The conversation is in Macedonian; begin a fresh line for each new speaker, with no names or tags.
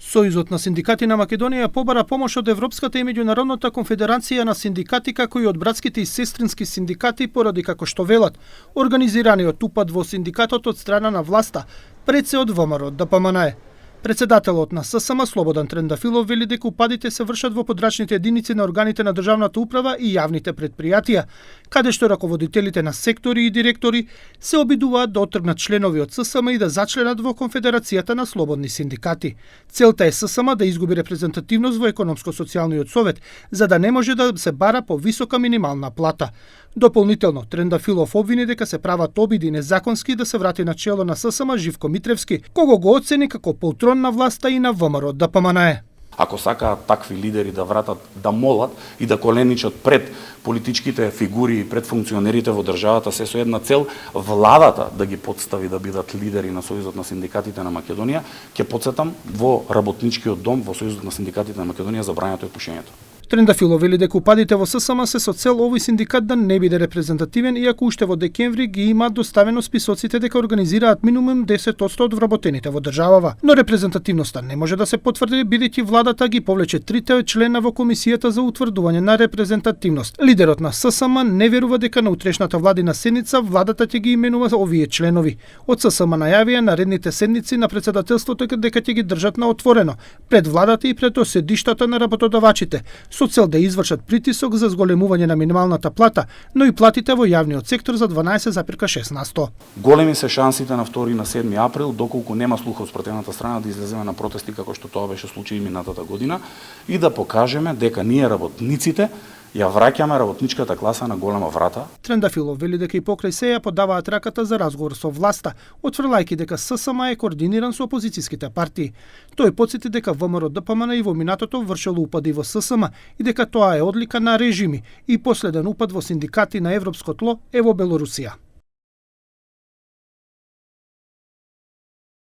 Сојузот на синдикати на Македонија побара помош од Европската и Меѓународната конфедерација на синдикати, како и од братските и сестрински синдикати, поради, како што велат, организираниот упад во синдикатот од страна на власта, пред се од ВМРО ДПМНЕ. Председателот на ССМ Слободан Трендафилов вели дека упадите се вршат во подрачните единици на органите на државната управа и јавните предпријатија, каде што раководителите на сектори и директори се обидуваат да отргнат членови од ССМ и да зачленат во Конфедерацијата на слободни синдикати. Целта е ССМ да изгуби репрезентативност во економско-социјалниот совет, за да не може да се бара по висока минимална плата. Дополнително, Трендафилов обвини дека се прават обиди незаконски да се врати на чело на ССМ Живко Митревски, кого го оцени како полтрон на власта и на ВМРО ДПМНЕ.
Ако сакаат такви лидери да вратат, да молат и да коленичат пред политичките фигури и пред функционерите во државата, се со една цел владата да ги подстави да бидат лидери на Сојузот на синдикатите на Македонија, ќе потсетам во работничкиот дом во Сојузот на синдикатите на Македонија забрањето е пушењето.
Трендафилов вели дека упадите во ССМ се со цел овој синдикат да не биде репрезентативен, иако уште во декември ги имаат доставено списоците дека организираат минимум 10% од вработените во државава. Но репрезентативноста не може да се потврди бидејќи владата ги повлече трите члена во комисијата за утврдување на репрезентативност. Лидерот на ССМ не верува дека на утрешната владина седница владата ќе ги именува овие членови. Од ССМ најавија наредните седници на председателството дека ќе ги држат на отворено пред владата и пред оседиштата на работодавачите, со цел да извршат притисок за зголемување на минималната плата, но и платите во јавниот сектор за 12,6%.
Големи се шансите на 2 и на 7 април, доколку нема слух од спротивната страна, да излеземе на протести како што тоа беше случај минатата година и да покажеме дека ние работниците ја враќаме работничката класа на голема врата.
Трендафилов вели дека и покрај се ја подаваат раката за разговор со власта, отфрлајќи дека ССМ е координиран со опозицијските партии. Тој потсети дека ВМРО ДПМНЕ и во минатото вршело упади во ССМ и дека тоа е одлика на режими и последен упад во синдикати на европско тло е во Белорусија.